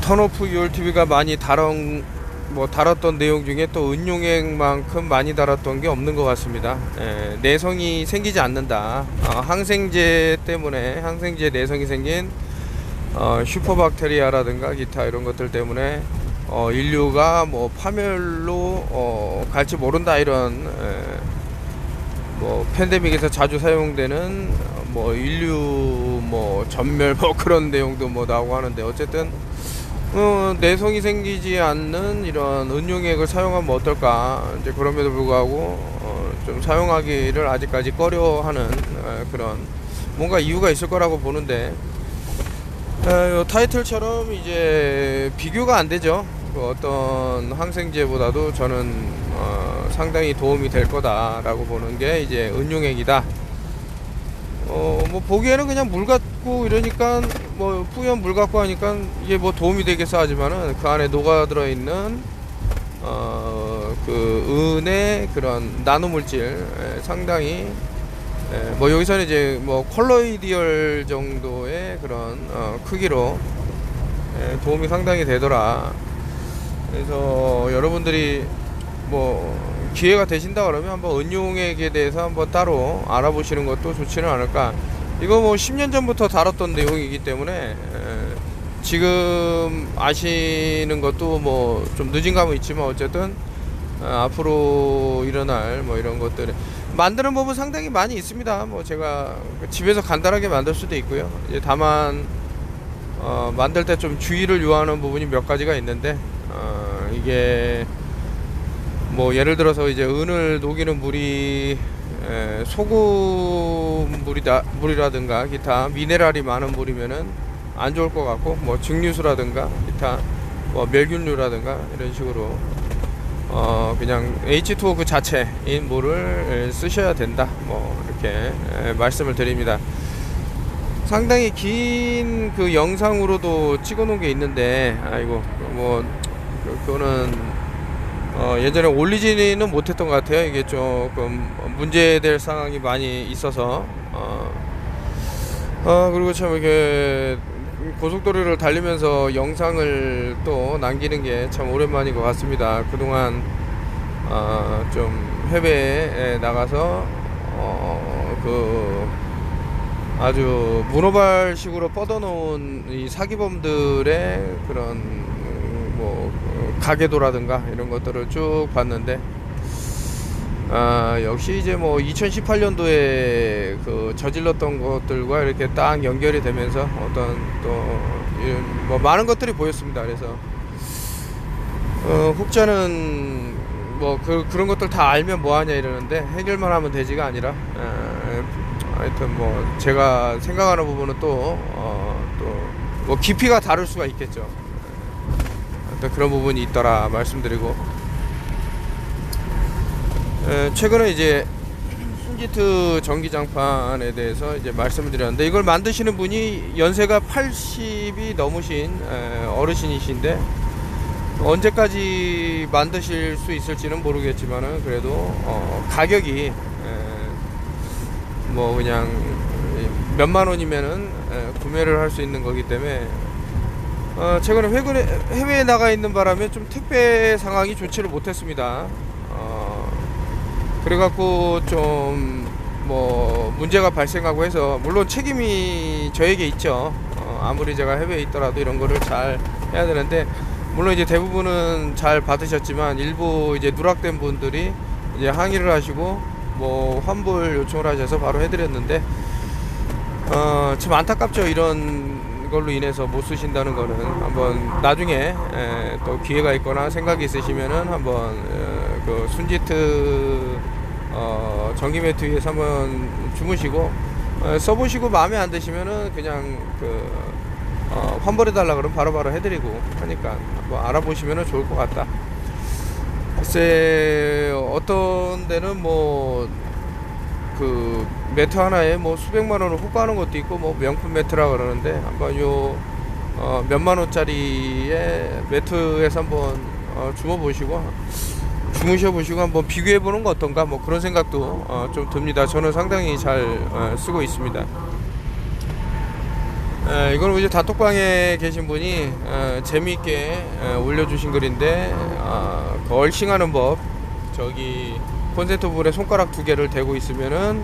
턴오프 ULTV가 많이 다뤘던 내용 중에 또 은용액만큼 많이 다뤘던 게 없는 것 같습니다. 내성이 생기지 않는다. 항생제 때문에, 항생제 내성이 생긴 슈퍼박테리아라든가 기타 이런 것들 때문에 인류가 뭐 파멸로 갈지 모른다, 이런 뭐 팬데믹에서 자주 사용되는 뭐 인류 뭐 전멸 뭐 그런 내용도 뭐 나오고 하는데, 어쨌든 내성이 생기지 않는 이런 은용액을 사용하면 어떨까, 이제 그럼에도 불구하고 좀 사용하기를 아직까지 꺼려하는 그런 뭔가 이유가 있을 거라고 보는데, 요 타이틀처럼 이제 비교가 안 되죠. 그 어떤 항생제보다도 저는 상당히 도움이 될 거다라고 보는 게 이제 은용액이다. 뭐 보기에는 그냥 물 같고 이러니까, 뭐 뿌연 물 같고 하니까 이게 뭐 도움이 되겠어 하지만은, 그 안에 녹아 들어 있는 그 은의 그런 나노 물질, 상당히 뭐 여기서는 이제 뭐 콜로이디얼 정도의 그런 크기로 도움이 상당히 되더라. 그래서 여러분들이 뭐 기회가 되신다 그러면 한번 은용액에 대해서 한번 따로 알아보시는 것도 좋지는 않을까. 이거 뭐 10년 전부터 다뤘던 내용이기 때문에 지금 아시는 것도 뭐 좀 늦은 감은 있지만, 어쨌든 앞으로 일어날 뭐 이런 것들 만드는 법은 상당히 많이 있습니다. 뭐 제가 집에서 간단하게 만들 수도 있고요. 이제 다만 만들 때 좀 주의를 요하는 부분이 몇 가지가 있는데, 이게 뭐 예를 들어서 이제 은을 녹이는 물이 소금 물이라든가 기타 미네랄이 많은 물이면은 안 좋을 것 같고, 뭐 증류수라든가 기타 뭐 멸균류라든가 이런 식으로 그냥 H2O 그 자체인 물을 쓰셔야 된다, 뭐 이렇게 말씀을 드립니다. 상당히 긴 그 영상으로도 찍어 놓은 게 있는데, 아이고 뭐 그거는 예전에 올리지는 못했던 것 같아요. 이게 조금 문제될 상황이 많이 있어서 그리고 참 이렇게 고속도로를 달리면서 영상을 또 남기는 게 참 오랜만인 것 같습니다. 그동안 좀 해외에 나가서 그 아주 문어발식으로 뻗어놓은 이 사기범들의 그런 뭐 가계도라든가 이런 것들을 쭉 봤는데, 역시 이제 뭐 2018년도에 그 저질렀던 것들과 이렇게 딱 연결이 되면서 어떤 또 뭐 많은 것들이 보였습니다. 그래서 혹자는 뭐 그런 것들 다 알면 뭐하냐 이러는데, 해결만 하면 되지가 아니라 하여튼 뭐 제가 생각하는 부분은 또 뭐 깊이가 다를 수가 있겠죠. 어떤 그런 부분이 있더라 말씀드리고, 최근에 이제 순지트 전기장판에 대해서 이제 말씀을 드렸는데, 이걸 만드시는 분이 연세가 80이 넘으신 어르신이신데, 언제까지 만드실 수 있을지는 모르겠지만은, 그래도 가격이 뭐 그냥 몇만 원이면은 구매를 할 수 있는 거기 때문에, 최근에 해외에 나가 있는 바람에 좀 택배 상황이 좋지를 못했습니다. 그래갖고 좀 뭐 문제가 발생하고 해서, 물론 책임이 저에게 있죠. 아무리 제가 해외에 있더라도 이런 거를 잘 해야 되는데, 물론 이제 대부분은 잘 받으셨지만 일부 이제 누락된 분들이 이제 항의를 하시고 뭐 환불 요청을 하셔서 바로 해드렸는데, 참 안타깝죠. 이런 걸로 인해서 못 쓰신다는 거는. 한번 나중에 또 기회가 있거나 생각이 있으시면은 한번 그 순지트 전기 매트 위에서 한번 주무시고 써보시고 마음에 안 드시면은 그냥 그 환불해 달라 그러면 바로바로 해드리고 하니까 뭐 알아보시면은 좋을 것 같다. 글쎄 어떤 데는 뭐 그 매트 하나에 뭐 수백만 원을 호가하는 것도 있고, 뭐 명품 매트라 그러는데, 한번 요 몇만 원짜리의 매트에서 한번 주무셔 보시고 한번 비교해 보는 거 어떤가, 뭐 그런 생각도 좀 듭니다. 저는 상당히 잘 쓰고 있습니다. 이건 이제 단톡방에 계신 분이 재미있게 올려주신 글인데, 그 얼싱하는 법, 저기 콘센트 불에 손가락 2개를 대고 있으면은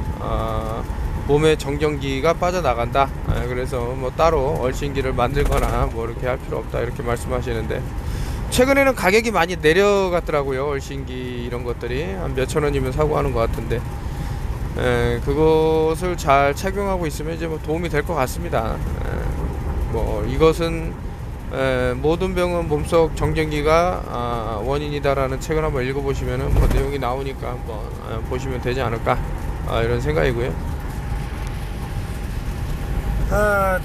몸에 정전기가 빠져나간다. 그래서 뭐 따로 얼싱기를 만들거나 뭐 이렇게 할 필요 없다, 이렇게 말씀하시는데, 최근에는 가격이 많이 내려갔더라고요. 얼싱기 이런 것들이 한 몇천 원이면 사고 하는 것 같은데, 그것을 잘 착용하고 있으면 이제 뭐 도움이 될 것 같습니다. 뭐 이것은 모든 병은 몸속 정전기가 원인이다라는 책을 한번 읽어보시면은 뭐 내용이 나오니까 한번 보시면 되지 않을까, 이런 생각이고요.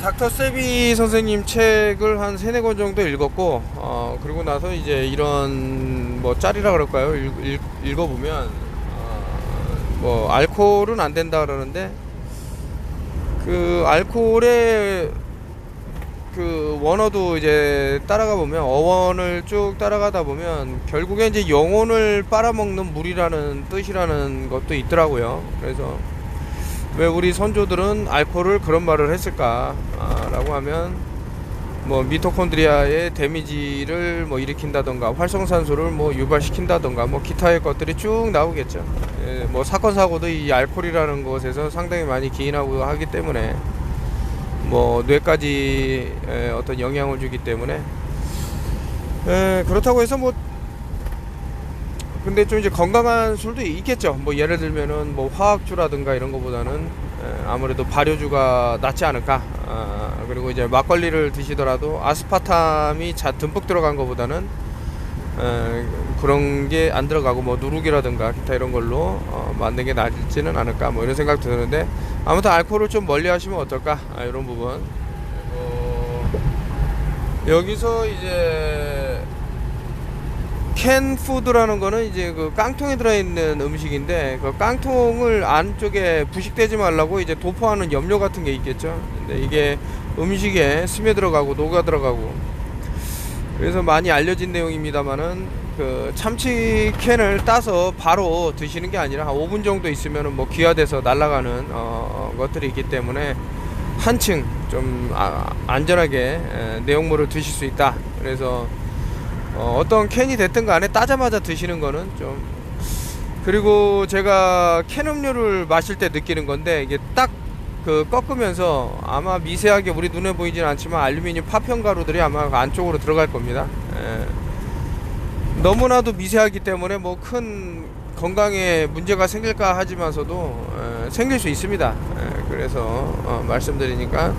닥터 세비 선생님 책을 한 3-4권 정도 읽었고, 그리고 나서 이제 이런 뭐 짤이라 그럴까요? 읽어보면 뭐 알코올은 안 된다 그러는데, 그 알코올의 그 원어도 이제 따라가 보면, 어원을 쭉 따라가다 보면 결국에 이제 영혼을 빨아먹는 물이라는 뜻이라는 것도 있더라고요. 그래서 왜 우리 선조들은 알코올을 그런 말을 했을까 라고 하면, 뭐 미토콘드리아의 데미지를 뭐 일으킨다던가, 활성산소를 뭐 유발시킨다던가, 뭐 기타의 것들이 쭉 나오겠죠. 뭐 사건 사고도 이 알코올이라는 것에서 상당히 많이 기인하고 하기 때문에, 뭐 뇌까지 어떤 영향을 주기 때문에, 그렇다고 해서 뭐 근데 좀 이제 건강한 술도 있겠죠. 뭐 예를 들면은 뭐 화학주라든가 이런 거보다는 아무래도 발효주가 낫지 않을까. 그리고 이제 막걸리를 드시더라도 아스파탐이 듬뿍 들어간 거보다는 그런 게 안 들어가고 뭐 누룩이라든가 기타 이런 걸로 만든 게 낫지는 않을까, 뭐 이런 생각 드는데, 아무튼 알코올을 좀 멀리 하시면 어떨까, 이런 부분. 여기서 이제 캔푸드라는 거는 이제 그 깡통에 들어있는 음식인데, 그 깡통을 안쪽에 부식되지 말라고 이제 도포하는 염료 같은 게 있겠죠. 근데 이게 음식에 스며 들어가고 녹아 들어가고, 그래서 많이 알려진 내용입니다만은, 그 참치 캔을 따서 바로 드시는 게 아니라 한 5분 정도 있으면은 뭐 기화돼서 날아가는 것들이 있기 때문에 한층 좀 안전하게 내용물을 드실 수 있다. 그래서 어떤 캔이 됐든 간에 따자마자 드시는 거는 좀, 그리고 제가 캔 음료를 마실 때 느끼는 건데, 이게 딱 그 꺾으면서 아마 미세하게 우리 눈에 보이진 않지만 알루미늄 파편 가루들이 아마 안쪽으로 들어갈 겁니다. 너무나도 미세하기 때문에 뭐 큰 건강에 문제가 생길까 하지만서도 생길 수 있습니다. 그래서 말씀드리니까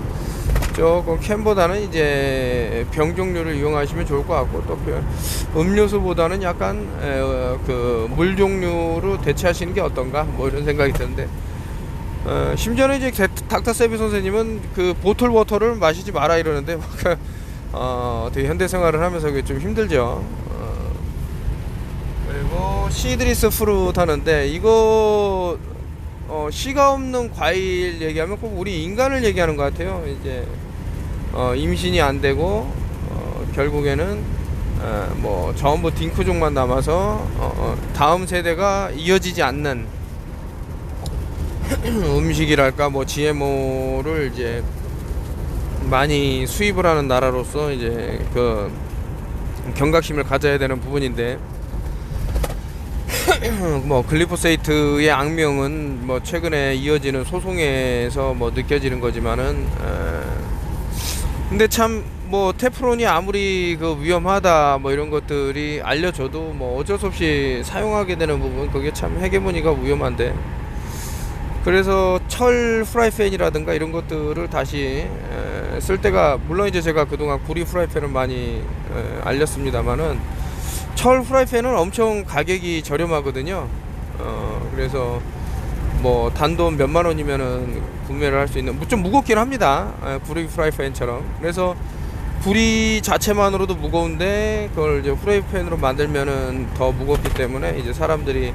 조금 캔보다는 이제 병 종류를 이용하시면 좋을 것 같고, 또 음료수보다는 약간 그 물 종류로 대체하시는 게 어떤가, 뭐 이런 생각이 드는데, 심지어는 이제 닥터 세비 선생님은 그 보틀 워터를 마시지 마라 이러는데, 되게 현대 생활을 하면서 그게 좀 힘들죠. 그리고 시드리스 프루트 하는데, 이거 씨가 없는 과일 얘기하면 꼭 우리 인간을 얘기하는 것 같아요. 이제 임신이 안 되고 결국에는 뭐 전부 딩크족만 남아서 다음 세대가 이어지지 않는 음식이랄까, 뭐 GMO를 이제 많이 수입을 하는 나라로서 이제 그 경각심을 가져야 되는 부분인데, 뭐 글리포세이트의 악명은 뭐 최근에 이어지는 소송에서 뭐 느껴지는 거지만은, 근데 참 뭐 테프론이 아무리 그 위험하다 뭐 이런 것들이 알려져도 뭐 어쩔 수 없이 사용하게 되는 부분, 그게 참 헤게모니가 위험한데, 그래서 철 프라이팬이라든가 이런 것들을 다시 쓸 때가, 물론 이제 제가 그동안 구리 프라이팬을 많이 알렸습니다만은, 철 프라이팬은 엄청 가격이 저렴하거든요. 그래서 뭐 단돈 몇만 원이면은 구매를 할 수 있는, 좀 무겁긴 합니다. 구리 프라이팬처럼. 그래서 구리 자체만으로도 무거운데, 그걸 이제 프라이팬으로 만들면은 더 무겁기 때문에 이제 사람들이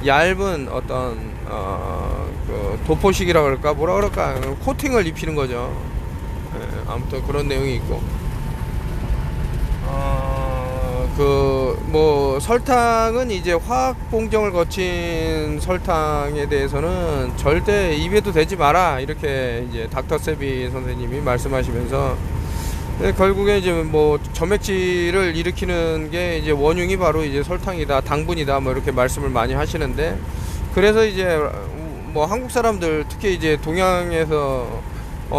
얇은 어떤 그 도포식이라 그럴까, 뭐라 그럴까, 코팅을 입히는 거죠. 아무튼 그런 내용이 있고, 뭐 설탕은 이제 화학 공정을 거친 설탕에 대해서는 절대 입에도 대지 마라, 이렇게 이제 닥터 세비 선생님이 말씀하시면서, 결국에 이제 뭐 점액질을 일으키는 게 이제 원흉이 바로 이제 설탕이다, 당분이다, 뭐 이렇게 말씀을 많이 하시는데, 그래서 이제 뭐 한국 사람들, 특히 이제 동양에서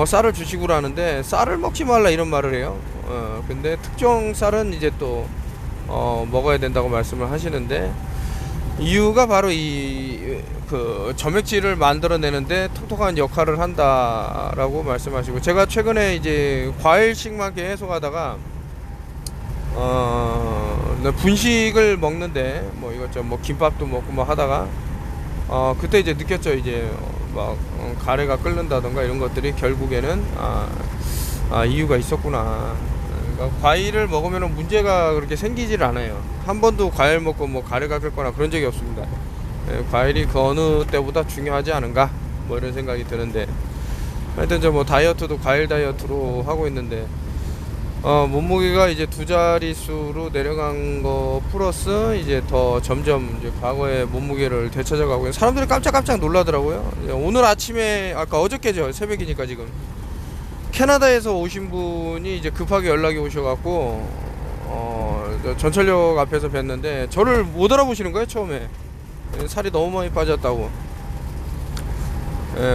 쌀을 주시고 하는데, 쌀을 먹지 말라 이런 말을 해요. 근데 특정 쌀은 이제 또 먹어야 된다고 말씀을 하시는데, 이유가 바로 그 점액질을 만들어내는데 톡톡한 역할을 한다라고 말씀하시고, 제가 최근에 이제 과일식만 계속하다가 분식을 먹는데, 뭐 이것저것 뭐 김밥도 먹고 뭐 하다가 그때 이제 느꼈죠. 이제 막 가래가 끓는다던가 이런 것들이 결국에는 이유가 있었구나. 그러니까 과일을 먹으면 문제가 그렇게 생기질 않아요. 한 번도 과일 먹고 뭐 가래가 끓거나 그런 적이 없습니다. 과일이 그 어느 때보다 중요하지 않은가, 뭐 이런 생각이 드는데, 하여튼 저 뭐 다이어트도 과일 다이어트로 하고 있는데, 몸무게가 이제 2자릿수로 내려간 거 플러스 이제 더 점점 이제 과거의 몸무게를 되찾아가고, 사람들이 깜짝깜짝 놀라더라고요. 오늘 아침에, 아까 어저께죠, 새벽이니까 지금 캐나다에서 오신 분이 이제 급하게 연락이 오셔갖고 전철역 앞에서 뵀는데 저를 못 알아보시는 거예요. 처음에 살이 너무 많이 빠졌다고.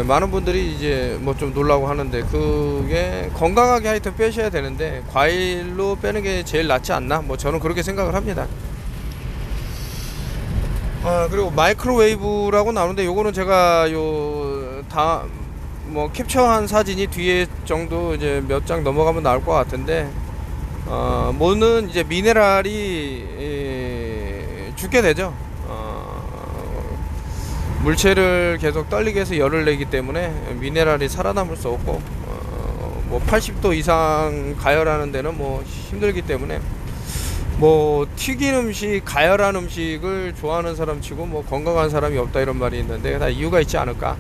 많은 분들이 이제 뭐 좀 놀라고 하는데, 그게 건강하게 하여튼 빼셔야 되는데 과일로 빼는 게 제일 낫지 않나, 뭐 저는 그렇게 생각을 합니다. 그리고 마이크로웨이브라고 나오는데, 요거는 제가 뭐 캡처한 사진이 뒤에 정도 이제 몇 장 넘어가면 나올 것 같은데, 뭐는 이제 미네랄이 죽게 되죠. 물체를 계속 떨리게 해서 열을 내기 때문에 미네랄이 살아남을 수 없고, 뭐 80도 이상 가열하는 데는 뭐 힘들기 때문에, 뭐 튀긴 음식, 가열한 음식을 좋아하는 사람 치고 뭐 건강한 사람이 없다 이런 말이 있는데, 다 이유가 있지 않을까.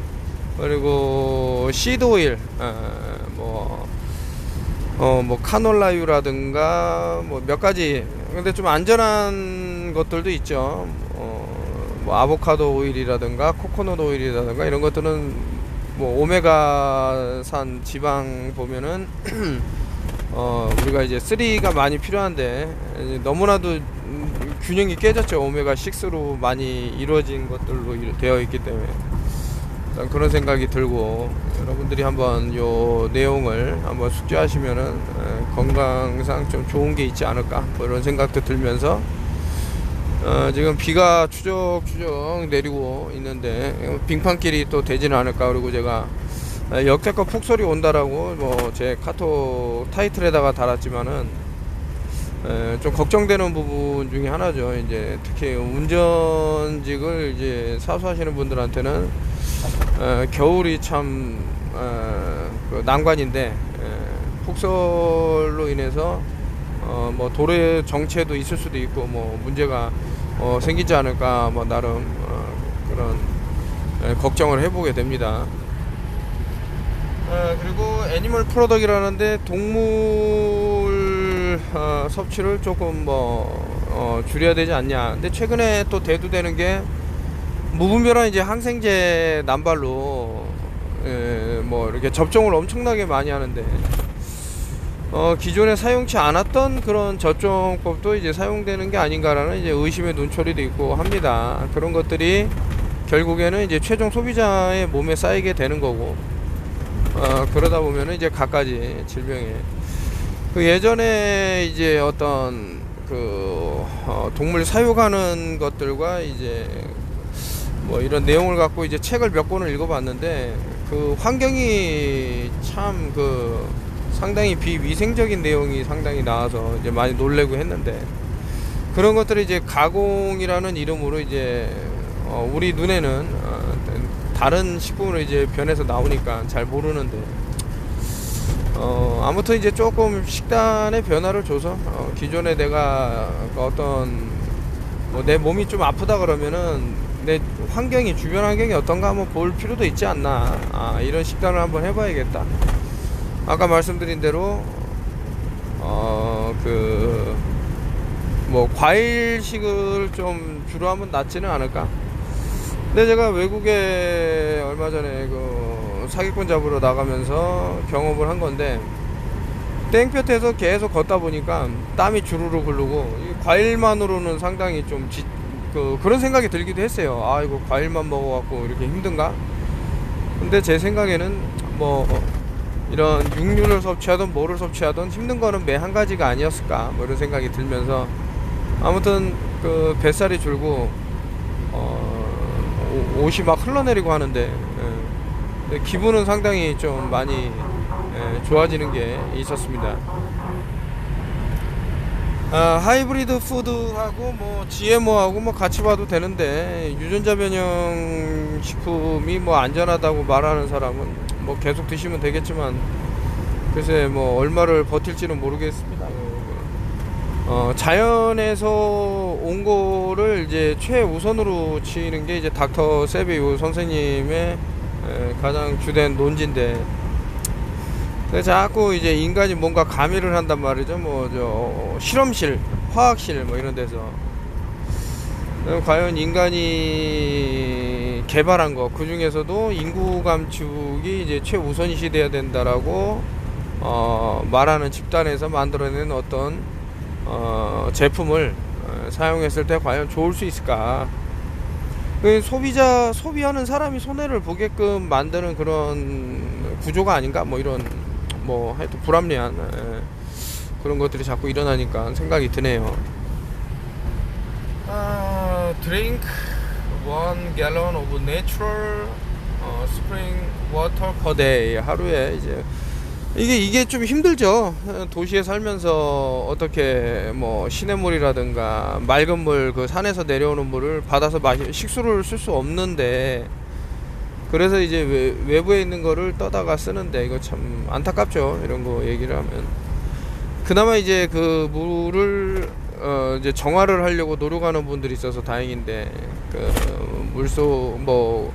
그리고 시드 오일, 뭐 카놀라유라든가 뭐 몇 가지, 근데 좀 안전한 것들도 있죠. 뭐 아보카도 오일이라든가 코코넛 오일이라든가 이런 것들은 뭐 오메가산 지방 보면은 우리가 이제 3가 많이 필요한데, 너무나도 균형이 깨졌죠. 오메가 6로 많이 이루어진 것들로 되어 있기 때문에 그런 생각이 들고, 여러분들이 한번 요 내용을 한번 숙지하시면은 건강상 좀 좋은 게 있지 않을까, 뭐 이런 생각도 들면서, 지금 비가 추적추적 내리고 있는데 빙판길이 또 되지는 않을까. 그리고 제가 역대급 폭설이 온다라고 뭐 제 카톡 타이틀에다가 달았지만은 좀 걱정되는 부분 중에 하나죠. 이제 특히 운전직을 이제 사수하시는 분들한테는 겨울이 참 그 난관인데, 폭설로 인해서 뭐 도로의 정체도 있을 수도 있고 뭐 문제가 생기지 않을까, 뭐 나름 그런 걱정을 해보게 됩니다. 그리고 애니멀 프로덕이라는데 동물 섭취를 조금 뭐 줄여야 되지 않냐. 근데 최근에 또 대두되는 게 무분별한 이제 항생제 남발로 뭐 이렇게 접종을 엄청나게 많이 하는데, 기존에 사용치 않았던 그런 접종법도 이제 사용되는 게 아닌가라는 이제 의심의 눈초리도 있고 합니다. 그런 것들이 결국에는 이제 최종 소비자의 몸에 쌓이게 되는 거고, 그러다 보면은 이제 갖가지 질병에, 그 예전에 이제 어떤 그 동물 사육하는 것들과 이제 뭐 이런 내용을 갖고 이제 책을 몇 권을 읽어봤는데, 그 환경이 참 그 상당히 비위생적인 내용이 상당히 나와서 이제 많이 놀래고 했는데, 그런 것들이 이제 가공이라는 이름으로 이제 우리 눈에는 다른 식품으로 이제 변해서 나오니까 잘 모르는데, 아무튼 이제 조금 식단의 변화를 줘서 기존에 내가 어떤 뭐 내 몸이 좀 아프다 그러면은 내 환경이, 주변 환경이 어떤가 한번 볼 필요도 있지 않나. 이런 식단을 한번 해봐야겠다. 아까 말씀드린 대로 그 뭐 과일식을 좀 주로 하면 낫지는 않을까. 근데 제가 외국에 얼마 전에 그 사기꾼 잡으러 나가면서 경험을 한 건데, 땡볕에서 계속 걷다 보니까 땀이 주르르 흐르고 이 과일만으로는 상당히 좀 그런 생각이 들기도 했어요. 아, 이거 과일만 먹어갖고 이렇게 힘든가? 근데 제 생각에는 뭐 이런 육류를 섭취하든 뭐를 섭취하든 힘든 거는 매 한 가지가 아니었을까, 뭐 이런 생각이 들면서, 아무튼 그 뱃살이 줄고 옷이 막 흘러내리고 하는데, 근데 기분은 상당히 좀 많이 좋아지는 게 있었습니다. 하이브리드 푸드하고 뭐 GMO하고 뭐 같이 봐도 되는데, 유전자 변형 식품이 뭐 안전하다고 말하는 사람은 뭐 계속 드시면 되겠지만, 글쎄 뭐 얼마를 버틸지는 모르겠습니다. 자연에서 온 거를 이제 최우선으로 치는 게 이제 닥터 세비우 선생님의 가장 주된 논지인데, 자꾸 이제 인간이 뭔가 가미를 한단 말이죠. 뭐 저 실험실, 화학실 뭐 이런 데서 과연 인간이 개발한 거, 그 중에서도 인구 감축이 이제 최우선시 돼야 된다라고 말하는 집단에서 만들어낸 어떤 제품을 사용했을 때 과연 좋을 수 있을까? 소비하는 사람이 손해를 보게끔 만드는 그런 구조가 아닌가? 뭐 이런, 뭐 하여튼 불합리한 그런 것들이 자꾸 일어나니까 생각이 드네요. Drink 1 gallon of natural spring water per day. 하루에 이제 이게 좀 힘들죠. 도시에 살면서 어떻게 뭐 시냇물이라든가 맑은 물, 그 산에서 내려오는 물을 받아서 식수를 쓸 수 없는데, 그래서 이제 외부에 있는 거를 떠다가 쓰는데, 이거 참 안타깝죠. 이런 거 얘기를 하면. 그나마 이제 그 물을 이제 정화를 하려고 노력하는 분들이 있어서 다행인데, 그 물소 뭐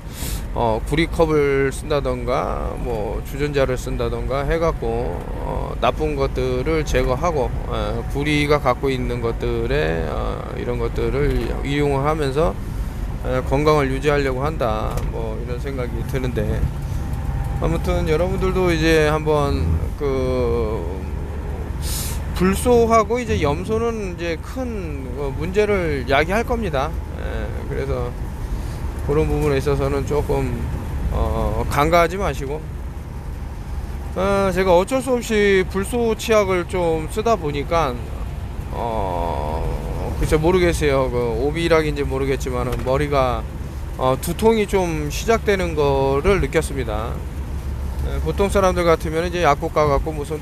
구리컵을 쓴다던가 뭐 주전자를 쓴다던가 해갖고 나쁜 것들을 제거하고 구리가 갖고 있는 것들의 이런 것들을 이용을 하면서 건강을 유지하려고 한다, 뭐 이런 생각이 드는데, 아무튼 여러분들도 이제 한번 그 불소하고 이제 염소는 이제 큰 문제를 야기할 겁니다. 그래서 그런 부분에 있어서는 조금 간과하지 마시고, 제가 어쩔 수 없이 불소 치약을 좀 쓰다 보니까 글쎄 모르겠어요. 그 오비락인지 모르겠지만 머리가 두통이 좀 시작되는 거를 느꼈습니다. 보통 사람들 같으면 이제 약국 가갖고 무슨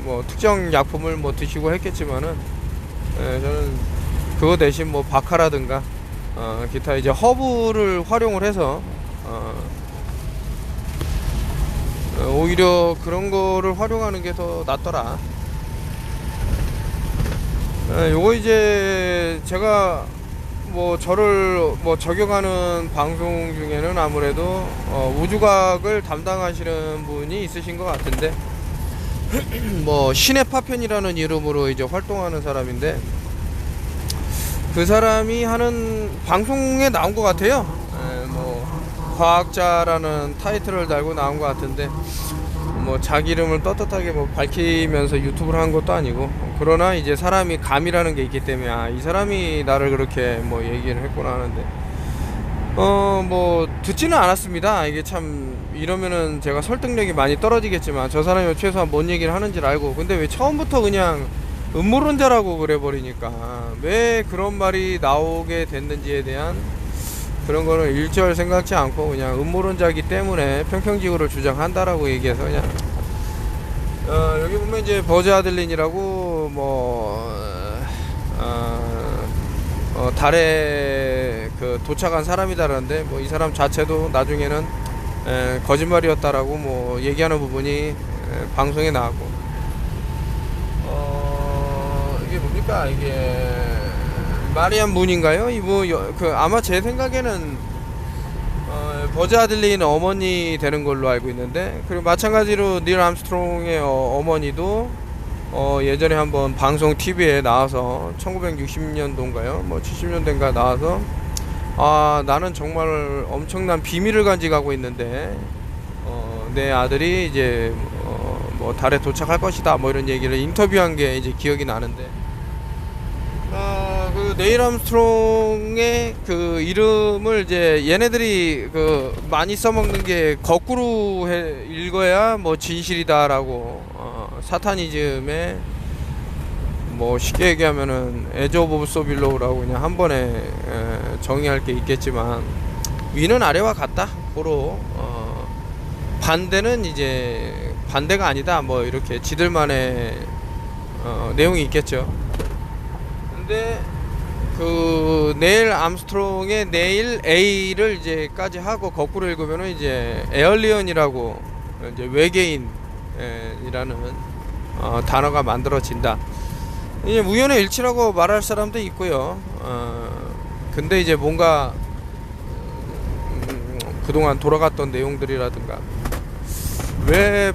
뭐 특정 약품을 뭐 드시고 했겠지만은, 저는 그거 대신 뭐 바카라든가 기타 이제 허브를 활용을 해서 오히려 그런 거를 활용하는 게 더 낫더라. 요거 이제 제가 뭐 저를 뭐 적용하는 방송 중에는 아무래도 우주과학을 담당하시는 분이 있으신 것 같은데, 뭐 신의 파편이라는 이름으로 이제 활동하는 사람인데, 그 사람이 하는 방송에 나온 것 같아요. 뭐 과학자라는 타이틀을 달고 나온 것 같은데, 뭐 자기 이름을 떳떳하게 뭐 밝히면서 유튜브를 한 것도 아니고, 그러나 이제 사람이 감이라는 게 있기 때문에 이 사람이 나를 그렇게 뭐 얘기를 했구나 하는데, 뭐 듣지는 않았습니다. 이게 참 이러면은 제가 설득력이 많이 떨어지겠지만, 저 사람이 최소한 뭔 얘기를 하는지를 알고, 근데 왜 처음부터 그냥 음모론자라고 그래 버리니까, 왜 그런 말이 나오게 됐는지에 대한 그런 거는 일절 생각지 않고 그냥 음모론자이기 때문에 평평지구를 주장한다라고 얘기해서 그냥 여기 보면 이제 버즈 아들린이라고 뭐 달에 그 도착한 사람이다라는데, 뭐 이 사람 자체도 나중에는 거짓말이었다라고 뭐 얘기하는 부분이 방송에 나왔고, 이게 뭡니까, 이게 마리안 문인가요? 그 아마 제 생각에는 버즈 아들린 어머니 되는 걸로 알고 있는데, 그리고 마찬가지로 닐 암스트롱의 어머니도 예전에 한번 방송 TV에 나와서 1960년도인가요? 뭐 70년대인가 나와서 나는 정말 엄청난 비밀을 간직하고 있는데 내 아들이 이제 뭐 달에 도착할 것이다 뭐 이런 얘기를 인터뷰한 게 이제 기억이 나는데 그 네일 암스트롱의 그 이름을 이제 얘네들이 그 많이 써먹는 게 거꾸로 읽어야 뭐 진실이다라고 사타니즘에 뭐 쉽게 얘기하면은 에즈 오브 소빌로우라고 그냥 한 번에 정의할 게 있겠지만 위는 아래와 같다. 고로 반대는 이제 반대가 아니다. 뭐 이렇게 지들만의 내용이 있겠죠. 근데 그 네일 암스트롱의 네일 A를 이제까지 하고 거꾸로 읽으면은 이제 에얼리언이라고 이제 외계인이라는 단어가 만들어진다. 이제 우연의 일치라고 말할 사람도 있고요. 근데 이제 뭔가 그동안 돌아갔던 내용들이라든가 왜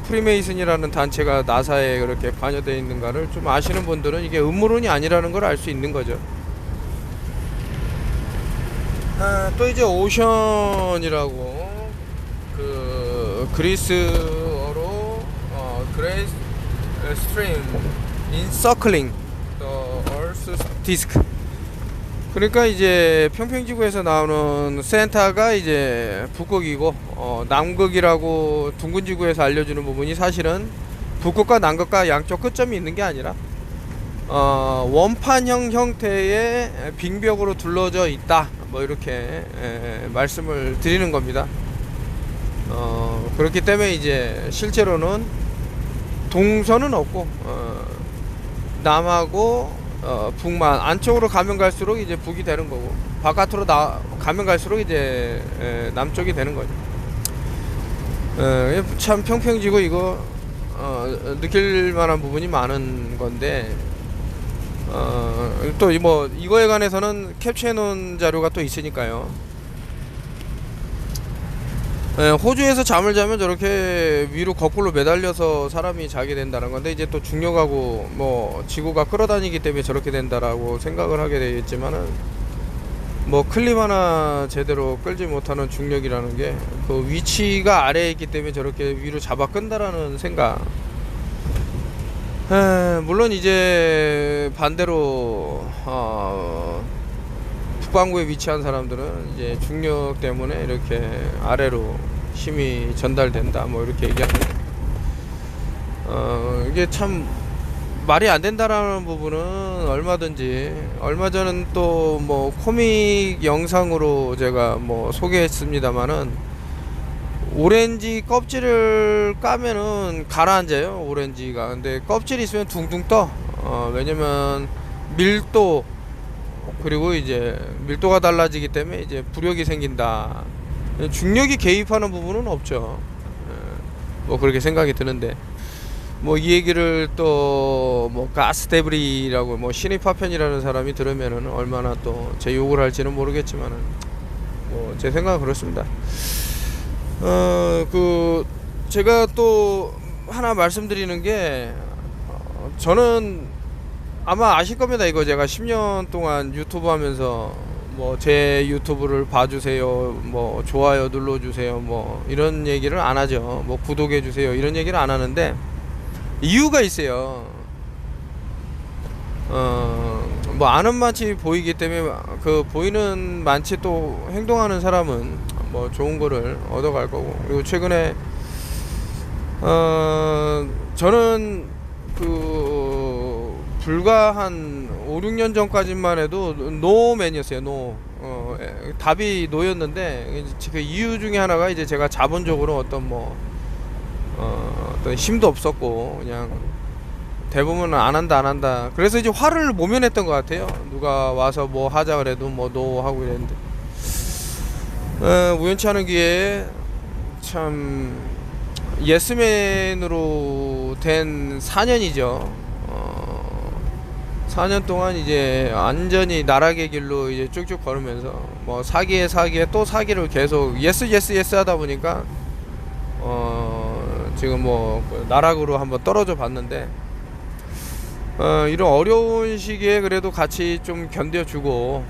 프리메이슨이라는 단체가 나사에 그렇게 관여되어 있는가를 좀 아시는 분들은 이게 음모론이 아니라는 걸 알 수 있는 거죠. 또 이제 오션이라고 그 그리스어로 그레이스 스트림 인서클링 얼스 디스크, 그러니까 이제 평평지구에서 나오는 센터가 이제 북극이고 남극이라고 둥근지구에서 알려주는 부분이 사실은 북극과 남극과 양쪽 끝점이 있는 게 아니라 원판형 형태의 빙벽으로 둘러져 있다 뭐 이렇게 말씀을 드리는 겁니다. 그렇기 때문에 이제 실제로는 동서는 없고 남하고 북만 안쪽으로 가면 갈수록 이제 북이 되는 거고 바깥으로 가면 갈수록 이제 남쪽이 되는 거죠. 참 평평지구 이거 느낄 만한 부분이 많은 건데 또 뭐 이거에 관해서는 캡처해 놓은 자료가 또 있으니까요. 호주에서 잠을 자면 저렇게 위로 거꾸로 매달려서 사람이 자게 된다는 건데 이제 또 중력하고 뭐 지구가 끌어다니기 때문에 저렇게 된다라고 생각을 하게 되겠지만은 뭐 클리마나 제대로 끌지 못하는 중력이라는 게 그 위치가 아래에 있기 때문에 저렇게 위로 잡아 끈다라는 생각. 물론 이제 반대로 북반구에 위치한 사람들은 이제 중력 때문에 이렇게 아래로 힘이 전달된다 뭐 이렇게 얘기하는데 이게 참 말이 안 된다라는 부분은 얼마 전은 또 뭐 코믹 영상으로 제가 뭐 소개했습니다마는 오렌지 껍질을 까면은 가라앉아요 오렌지가. 근데 껍질이 있으면 둥둥 떠. 왜냐면 밀도 그리고 이제 밀도가 달라지기 때문에 이제 부력이 생긴다. 중력이 개입하는 부분은 없죠. 뭐 그렇게 생각이 드는데 뭐 이 얘기를 또 뭐 가스 데브리라고 뭐 신입 파편이라는 사람이 들으면은 얼마나 또 제 욕을 할지는 모르겠지만은 뭐 제 생각은 그렇습니다. 그 제가 또 하나 말씀드리는 게 저는 아마 아실 겁니다. 이거 제가 10년 동안 유튜브 하면서 뭐 제 유튜브를 봐주세요, 뭐 좋아요 눌러주세요, 뭐 이런 얘기를 안 하죠. 뭐 구독해주세요 이런 얘기를 안 하는데 이유가 있어요. 뭐 아는 만치 보이기 때문에 그 보이는 만치 또 행동하는 사람은 뭐 좋은 거를 얻어갈 거고. 그리고 최근에 저는 그 불과 한 5, 6년 전까지만 해도 노맨이었어요. 답이 노였는데 그 이유 중에 하나가 이제 제가 자본적으로 어떤 어떤 힘도 없었고 그냥 대부분 안 한다. 그래서 이제 화를 모면했던 것 같아요. 누가 와서 뭐 하자 그래도 뭐 노 하고 이랬는데 우연치 않은 기회에 참 예스맨으로 된 4년이죠. 4년 동안 이제 완전히 나락의 길로 이제 쭉쭉 걸으면서 뭐 사기에 또 사기를 계속 예스 하다 보니까 지금 뭐 나락으로 한번 떨어져 봤는데 이런 어려운 시기에 그래도 같이 좀 견뎌주고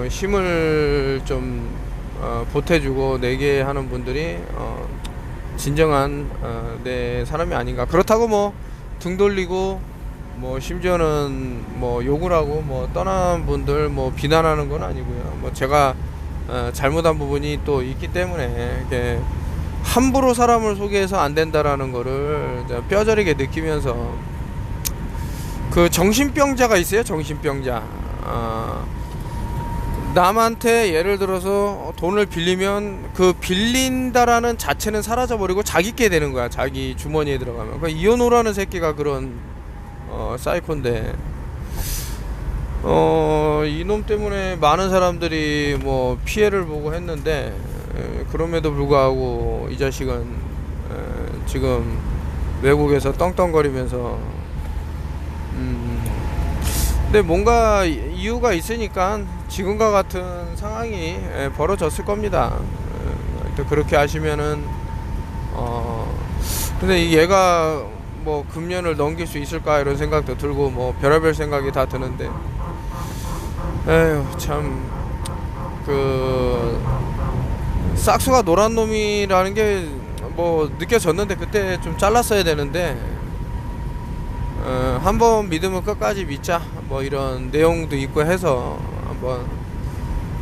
힘을 좀 보태주고 내게 하는 분들이 진정한 내 사람이 아닌가. 그렇다고 뭐 등 돌리고 뭐 심지어는 뭐 욕을 하고 뭐 떠난 분들 뭐 비난하는 건 아니고요. 뭐 제가 잘못한 부분이 또 있기 때문에 이렇게 함부로 사람을 소개해서 안 된다라는 거를 이제 뼈저리게 느끼면서, 그 정신병자가 있어요. 정신병자. 남한테 예를 들어서 돈을 빌리면 그 빌린다라는 자체는 사라져버리고 자기께 되는 거야. 자기 주머니에 들어가면. 그러니까 이혼호라는 새끼가 그런 사이코인데, 이놈 때문에 많은 사람들이 뭐 피해를 보고 했는데, 그럼에도 불구하고 이 자식은 지금 외국에서 떵떵거리면서 근데 뭔가 이유가 있으니까 지금과 같은 상황이 벌어졌을 겁니다. 또 그렇게 하시면은 근데 얘가 뭐 금년을 넘길 수 있을까 이런 생각도 들고 뭐 별의별 생각이 다 드는데, 에휴 참 그 싹수가 노란 놈이라는 게 뭐 느껴졌는데 그때 좀 잘랐어야 되는데, 한번 믿으면 끝까지 믿자 뭐 이런 내용도 있고 해서 한번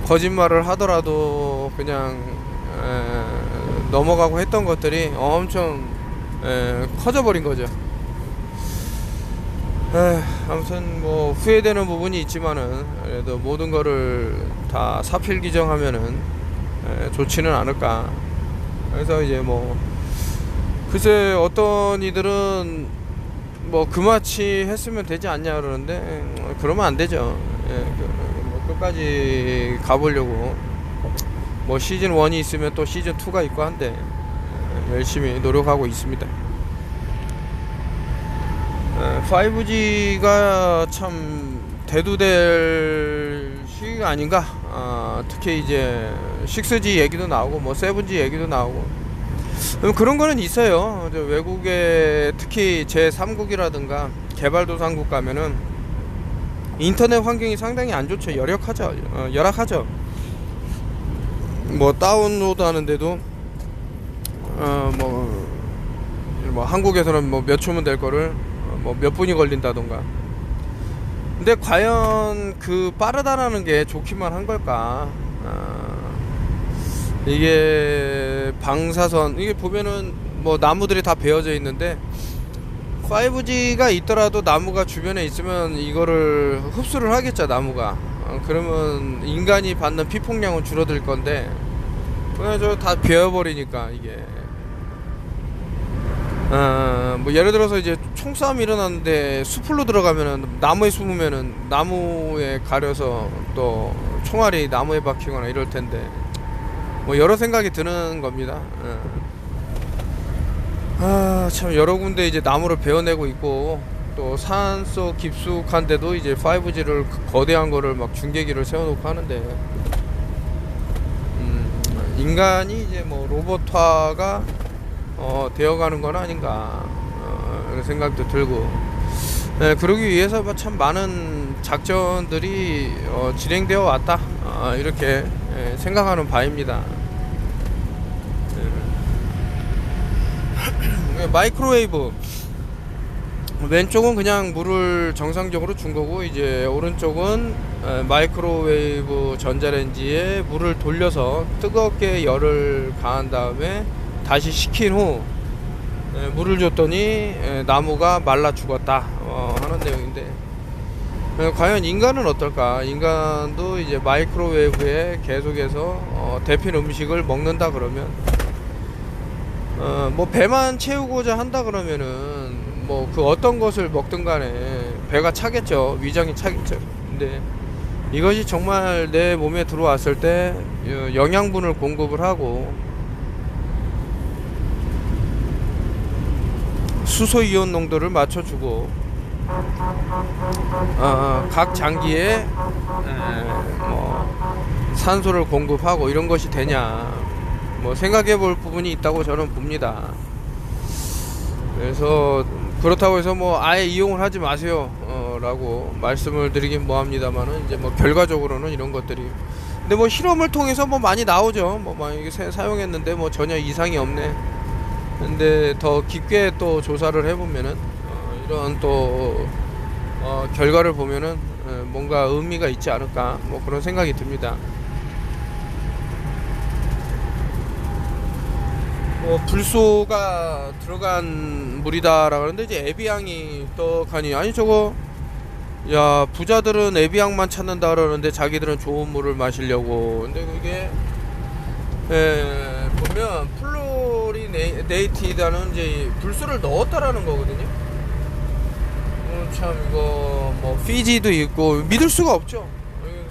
거짓말을 하더라도 그냥 넘어가고 했던 것들이 엄청 커져버린 거죠. 아무튼 뭐 후회되는 부분이 있지만은 그래도 모든 거를 다 사필귀정하면은 좋지는 않을까. 그래서 이제 뭐 글쎄 어떤 이들은 뭐 그마치 했으면 되지 않냐 그러는데 그러면 안 되죠. 뭐 끝까지 가보려고 뭐 시즌 1이 있으면 또 시즌 2가 있고 한데 열심히 노력하고 있습니다. 5G가 참 대두될 시기가 아닌가. 특히 이제 6G 얘기도 나오고 뭐 7G 얘기도 나오고 그런 거는 있어요. 외국에 특히 제3국이라든가 개발도상국 가면은 인터넷 환경이 상당히 안 좋죠. 열악하죠. 뭐 다운로드 하는데도 뭐 한국에서는 뭐 몇 초면 될 거를 뭐 몇 분이 걸린다던가. 근데 과연 그 빠르다라는 게 좋기만 한 걸까? 이게 방사선, 이게 보면은 뭐 나무들이 다 베어져 있는데 5G가 있더라도 나무가 주변에 있으면 이거를 흡수를 하겠죠. 나무가. 그러면 인간이 받는 피폭량은 줄어들 건데 그냥 저 다 베어버리니까 이게 뭐 예를 들어서 이제 총싸움이 일어났는데 숲으로 들어가면은 나무에 숨으면은 나무에 가려서 또 총알이 나무에 박히거나 이럴 텐데 뭐 여러 생각이 드는 겁니다. 참 여러 군데 이제 나무를 베어내고 있고 또 산속 깊숙한 데도 이제 5G를 거대한 거를 막 중계기를 세워놓고 하는데 인간이 이제 뭐 로봇화가 되어가는 건 아닌가 이런 생각도 들고, 그러기 위해서 참 많은 작전들이 진행되어 왔다 이렇게 생각하는 바입니다. 마이크로웨이브 왼쪽은 그냥 물을 정상적으로 준 거고 이제 오른쪽은 마이크로웨이브 전자레인지에 물을 돌려서 뜨겁게 열을 가한 다음에 다시 식힌 후 물을 줬더니 나무가 말라 죽었다 하는 내용인데, 과연 인간은 어떨까? 인간도 이제 마이크로웨이브에 계속해서 데핀 음식을 먹는다 그러면 뭐 배만 채우고자 한다 그러면은 뭐 그 어떤 것을 먹든 간에 배가 차겠죠. 위장이 차겠죠. 근데 이것이 정말 내 몸에 들어왔을 때 영양분을 공급을 하고 수소이온 농도를 맞춰주고 각 장기에 뭐 산소를 공급하고 이런 것이 되냐 뭐 생각해 볼 부분이 있다고 저는 봅니다. 그래서 그렇다고 해서 뭐 아예 이용을 하지 마세요 라고 말씀을 드리긴 뭐합니다만은 이제 뭐 결과적으로는 이런 것들이, 근데 뭐 실험을 통해서 뭐 많이 나오죠. 뭐 만약에 사용했는데 뭐 전혀 이상이 없네, 근데 더 깊게 또 조사를 해보면은 이런 또 결과를 보면은 뭔가 의미가 있지 않을까, 뭐 그런 생각이 듭니다. 불소가 들어간 물이다라 그러는데 이제 에비앙이 떡하니, 아니 저거 야 부자들은 에비앙만 찾는다 그러는데 자기들은 좋은 물을 마시려고. 근데 그게 보면 플로리네이티다는 이제 불소를 넣었다라는 거거든요. 참 이거 뭐 피지도 있고 믿을 수가 없죠.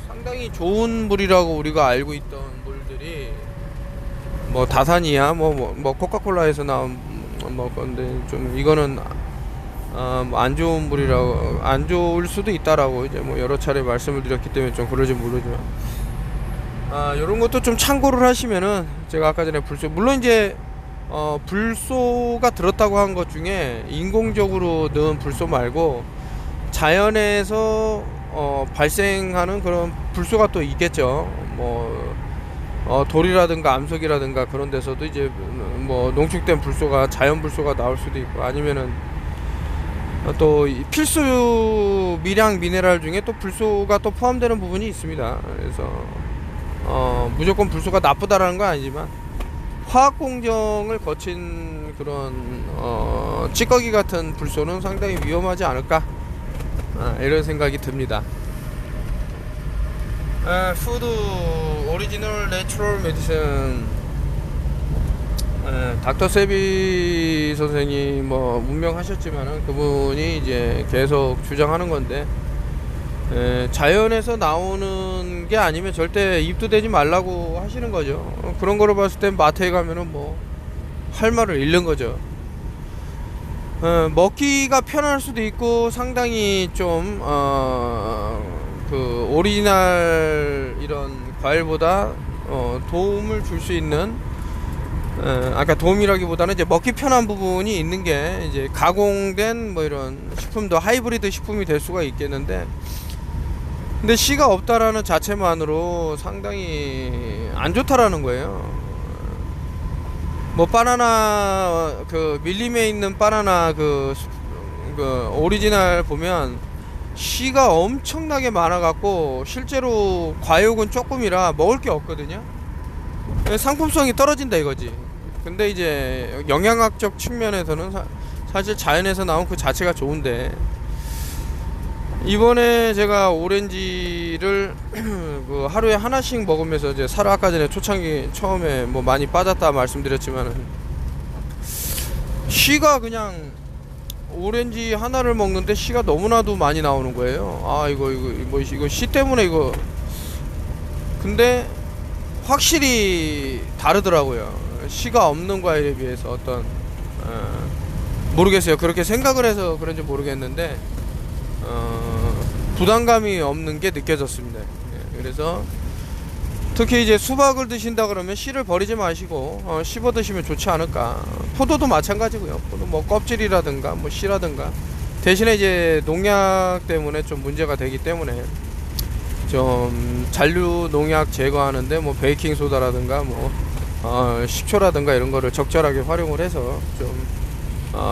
상당히 좋은 물이라고 우리가 알고 있던 물들이 뭐 다산이야 뭐 코카콜라에서 나온 뭐 건데 좀 이거는 안 좋은 물이라고, 안 좋을 수도 있다라고 이제 뭐 여러 차례 말씀을 드렸기 때문에 좀 그러지 모르지만 요런 것도 좀 참고를 하시면은, 제가 아까 전에 불소, 물론 이제 불소가 들었다고 한 것 중에 인공적으로 넣은 불소 말고 자연에서 발생하는 그런 불소가 또 있겠죠. 뭐 돌이라든가 암석이라든가 그런 데서도 이제 뭐 농축된 불소가, 자연 불소가 나올 수도 있고, 아니면은 또 필수 미량 미네랄 중에 또 불소가 또 포함되는 부분이 있습니다. 그래서 무조건 불소가 나쁘다라는 건 아니지만 화학 공정을 거친 그런 찌꺼기 같은 불소는 상당히 위험하지 않을까, 이런 생각이 듭니다. 푸드 오리지널 내추럴 메디슨, 닥터 세비 선생이 뭐 문명하셨지만은 그분이 이제 계속 주장하는 건데, 자연에서 나오는 게 아니면 절대 입도되지 말라고 하시는 거죠. 그런 거로 봤을 땐 마트에 가면은 뭐 할 말을 잃는 거죠. 먹기가 편할 수도 있고 상당히 좀 그 오리지널 이런 과일보다 도움을 줄 수 있는, 아까 도움이라기보다는 이제 먹기 편한 부분이 있는 게 이제 가공된 뭐 이런 식품도 하이브리드 식품이 될 수가 있겠는데, 근데 씨가 없다라는 자체만으로 상당히 안 좋다라는 거예요. 뭐 바나나, 그 밀림에 있는 바나나 그 오리지널 보면 씨가 엄청나게 많아갖고 실제로 과육은 조금이라 먹을 게 없거든요. 상품성이 떨어진다 이거지. 근데 이제 영양학적 측면에서는 사실 자연에서 나온 그 자체가 좋은데, 이번에 제가 오렌지를 그 하루에 하나씩 먹으면서 이제 살을, 아까 전에 초창기 처음에 뭐 많이 빠졌다 말씀드렸지만은 씨가 그냥 오렌지 하나를 먹는데 씨가 너무나도 많이 나오는 거예요. 아 이거 씨 때문에 이거, 근데 확실히 다르더라고요. 씨가 없는 과일에 비해서 어떤 모르겠어요. 그렇게 생각을 해서 그런지 모르겠는데 부담감이 없는 게 느껴졌습니다. 그래서 특히 이제 수박을 드신다 그러면 씨를 버리지 마시고 씹어 드시면 좋지 않을까. 포도도 마찬가지고요. 포도 뭐 껍질이라든가 뭐 씨라든가, 대신에 이제 농약 때문에 좀 문제가 되기 때문에 좀 잔류 농약 제거하는데 뭐 베이킹 소다라든가 뭐 식초라든가 이런 거를 적절하게 활용을 해서 좀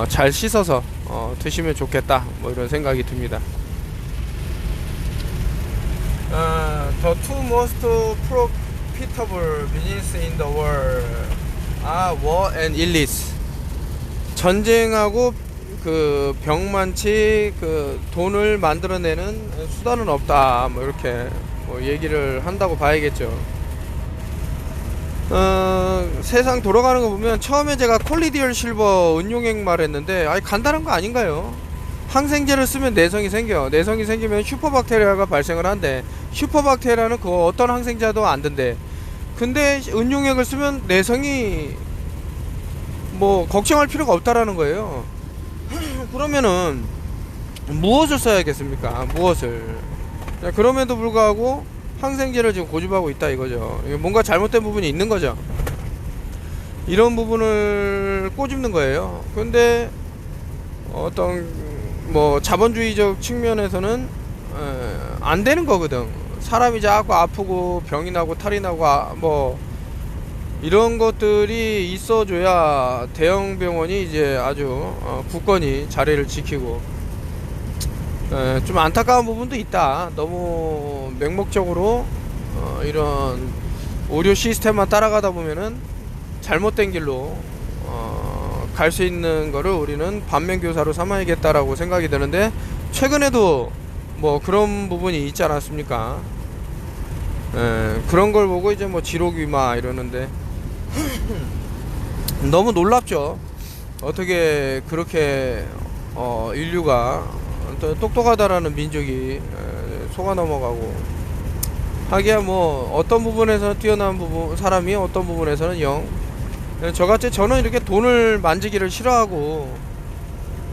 잘 씻어서 드시면 좋겠다, 뭐 이런 생각이 듭니다. The two most profitable business in the world are war and illness. 전쟁하고 그 병만치 그 돈을 만들어내는 수단은 없다, 뭐 이렇게 뭐 얘기를 한다고 봐야겠죠. 세상 돌아가는 거 보면, 처음에 제가 콜리디얼 실버 은용액 말했는데, 아니 간단한 거 아닌가요? 항생제를 쓰면 내성이 생겨. 내성이 생기면 슈퍼박테리아가 발생을 한대. 슈퍼박테리아는 그거 어떤 항생제도 안 된대. 근데 은용액을 쓰면 내성이 뭐 걱정할 필요가 없다라는 거예요. 그러면은 무엇을 써야겠습니까? 무엇을? 그럼에도 불구하고 항생제를 지금 고집하고 있다 이거죠. 뭔가 잘못된 부분이 있는 거죠. 이런 부분을 꼬집는 거예요. 근데 어떤 뭐 자본주의적 측면에서는 안 되는 거거든. 사람이 자꾸 아프고 병이 나고 탈이 나고 뭐 이런 것들이 있어줘야 대형 병원이 이제 아주 굳건히 자리를 지키고, 좀 안타까운 부분도 있다. 너무 맹목적으로 이런 의료 시스템만 따라가다 보면은 잘못된 길로 갈 수 있는 거를 우리는 반면교사로 삼아야겠다라고 생각이 드는데, 최근에도 뭐 그런 부분이 있지 않았습니까? 그런 걸 보고 이제 뭐 지록위마 이러는데 너무 놀랍죠. 어떻게 그렇게 인류가 똑똑하다라는 민족이 속아 넘어가고, 하기야 뭐 어떤 부분에서는 뛰어난 부분 사람이 어떤 부분에서는 영. 저같이 저는 이렇게 돈을 만지기를 싫어하고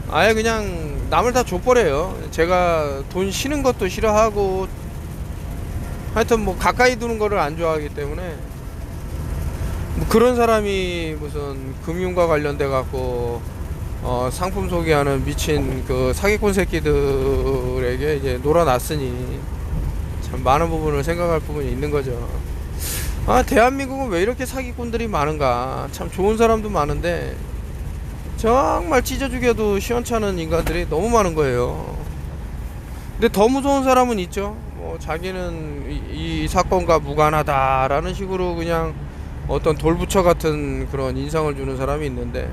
아예 그냥 남을 다 줘버려요. 제가 돈 쉬는 것도 싫어하고, 하여튼 뭐 가까이 두는 거를 안 좋아하기 때문에, 뭐 그런 사람이 무슨 금융과 관련돼 갖고 상품 소개하는 미친 그 사기꾼 새끼들에게 이제 놀아놨으니 참 많은 부분을 생각할 부분이 있는 거죠. 대한민국은 왜 이렇게 사기꾼들이 많은가. 참 좋은 사람도 많은데 정말 찢어 죽여도 시원찮은 인간들이 너무 많은 거예요. 근데 더 무서운 사람은 있죠. 뭐 자기는 이 사건과 무관하다라는 식으로 그냥 어떤 돌부처 같은 그런 인상을 주는 사람이 있는데,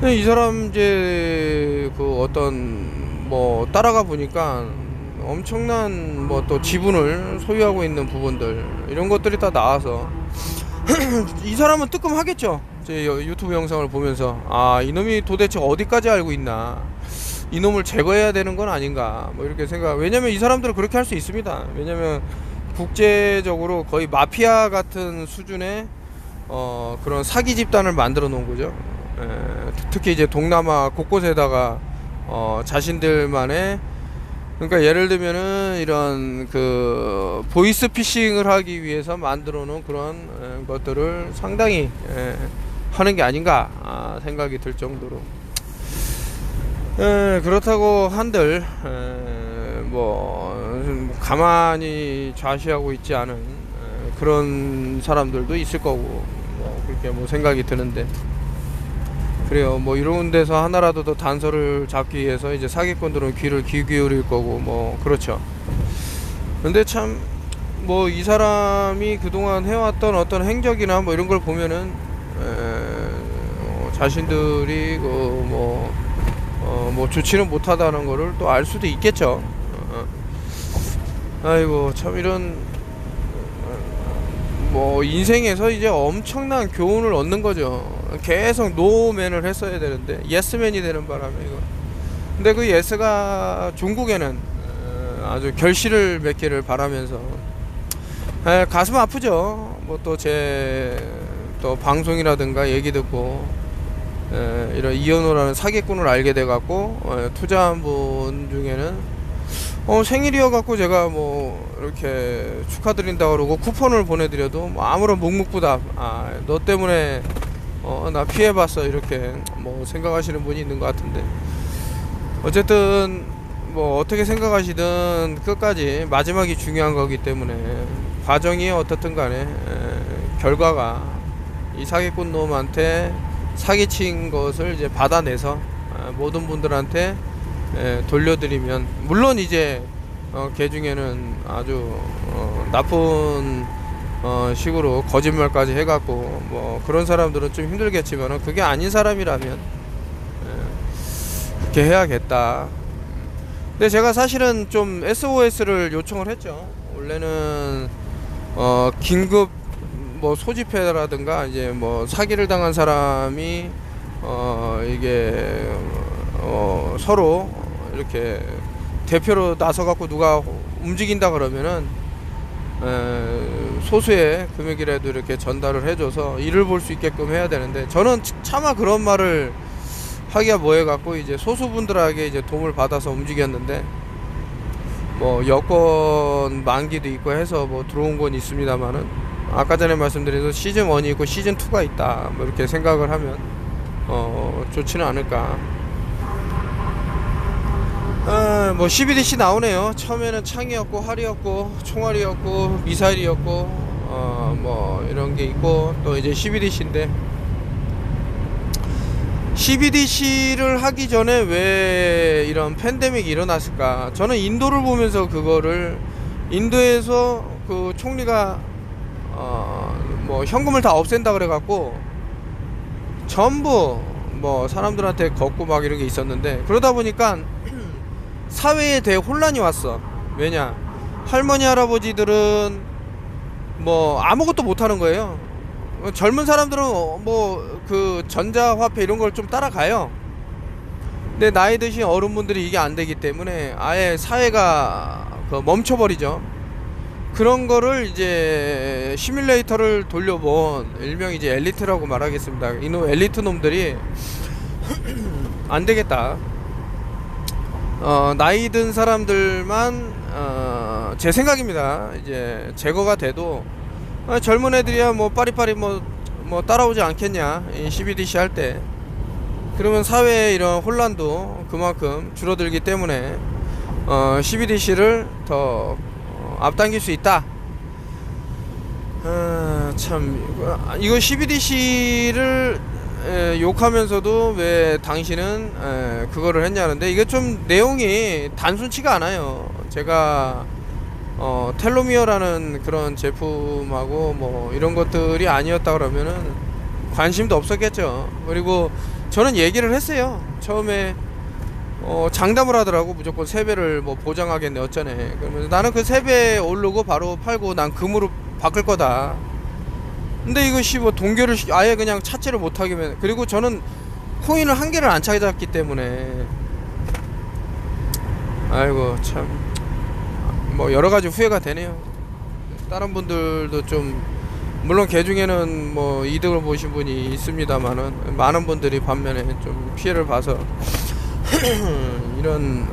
이 사람 이제 그 어떤 뭐 따라가 보니까 엄청난 뭐 또 지분을 소유하고 있는 부분들, 이런 것들이 다 나와서 이 사람은 뜨끔하겠죠. 제 유튜브 영상을 보면서 이놈이 도대체 어디까지 알고 있나, 이놈을 제거해야 되는 건 아닌가, 뭐 이렇게 생각. 왜냐면 이 사람들은 그렇게 할 수 있습니다. 왜냐면 국제적으로 거의 마피아 같은 수준의 그런 사기 집단을 만들어 놓은 거죠. 특히 이제 동남아 곳곳에다가 자신들만의, 그러니까 예를 들면은 이런 그 보이스 피싱을 하기 위해서 만들어 놓은 그런 것들을 상당히 하는 게 아닌가 생각이 들 정도로, 그렇다고 한들 뭐 가만히 좌시하고 있지 않은 그런 사람들도 있을 거고, 뭐 그렇게 뭐 생각이 드는데, 그래요. 뭐 이런 데서 하나라도 더 단서를 잡기 위해서 이제 사기꾼들은 귀를 기울일 거고, 뭐 그렇죠. 근데 참 뭐 이 사람이 그동안 해왔던 어떤 행적이나 뭐 이런 걸 보면은 자신들이 뭐 좋지는 못하다는 거를 또 알 수도 있겠죠. 아이고 참 이런 뭐 인생에서 이제 엄청난 교훈을 얻는 거죠. 계속 노맨을 했어야 되는데 예스맨이 되는 바람에 이거. 근데 그 예스가 중국에는 아주 결실을 맺기를 바라면서 가슴 아프죠. 뭐 또 또 방송이라든가 얘기 듣고 이런 이현호라는 사기꾼을 알게 돼 갖고 투자한 분 중에는 생일이어 갖고 제가 뭐 이렇게 축하드린다 그러고 쿠폰을 보내드려도 뭐 아무런 묵묵부답, 너 때문에 나 피해봤어, 이렇게 뭐 생각하시는 분이 있는 것 같은데, 어쨌든 뭐 어떻게 생각하시든 끝까지 마지막이 중요한 거기 때문에, 과정이 어떻든 간에 결과가 이 사기꾼 놈한테 사기친 것을 이제 받아내서 모든 분들한테 돌려드리면, 물론 이제 걔 중에는 아주 나쁜 식으로 거짓말까지 해갖고 뭐 그런 사람들은 좀 힘들겠지만, 그게 아닌 사람이라면 그렇게 해야겠다. 근데 제가 사실은 좀 SOS를 요청을 했죠. 원래는 긴급 뭐 소집회라든가 이제 뭐 사기를 당한 사람이 이게 서로 이렇게 대표로 나서 갖고 누가 움직인다 그러면은 소수의 금액이라도 이렇게 전달을 해줘서 일을 볼 수 있게끔 해야 되는데, 저는 차마 그런 말을 하기야 뭐해 갖고 이제 소수분들에게 이제 도움을 받아서 움직였는데, 뭐 여권 만기도 있고 해서 뭐 들어온 건 있습니다만은, 아까 전에 말씀드린 시즌 1이 있고 시즌 2가 있다, 뭐 이렇게 생각을 하면 좋지는 않을까. 뭐 CBDC 나오네요. 처음에는 창이었고 활이었고 총알이었고 미사일이었고 뭐 이런 게 있고 또 이제 CBDC인데, CBDC를 하기 전에 왜 이런 팬데믹이 일어났을까? 저는 인도를 보면서 그거를, 인도에서 그 총리가 뭐 현금을 다 없앤다 그래갖고 전부 뭐 사람들한테 걷고 막 이런 게 있었는데, 그러다 보니까 사회에 대혼란이 왔어. 왜냐, 할머니 할아버지들은 뭐 아무것도 못하는 거예요. 젊은 사람들은 뭐 그 전자화폐 이런 걸 좀 따라가요. 근데 나이 드신 어른분들이 이게 안 되기 때문에 아예 사회가 멈춰버리죠. 그런 거를 이제 시뮬레이터를 돌려본, 일명 이제 엘리트라고 말하겠습니다. 이놈 엘리트 놈들이 안 되겠다. 나이 든 사람들만 제 생각입니다. 이제 제거가 돼도 젊은 애들이야 뭐 빠리빠리 뭐 따라오지 않겠냐, 이 CBDC 할 때. 그러면 사회의 이런 혼란도 그만큼 줄어들기 때문에 CBDC를 더 앞당길 수 있다. 참 이거 CBDC를 욕하면서도 왜 당신은 그거를 했냐는데, 이게 좀 내용이 단순치가 않아요. 제가 텔로미어라는 그런 제품하고 뭐 이런 것들이 아니었다 그러면은 관심도 없었겠죠. 그리고 저는 얘기를 했어요. 처음에 장담을 하더라고. 무조건 3배를 뭐 보장하겠네 어쩌네. 그러면서 나는 그 3배 오르고 바로 팔고 난 금으로 바꿀 거다. 근데 이것이 뭐 동결을 아예 그냥 찾지를 못하게 면, 그리고 저는 코인을 한 개를 안 찾았기 때문에 아이고 참 뭐 여러가지 후회가 되네요. 다른 분들도 좀, 물론 개 중에는 뭐 이득을 보신 분이 있습니다만은 많은 분들이 반면에 좀 피해를 봐서 이런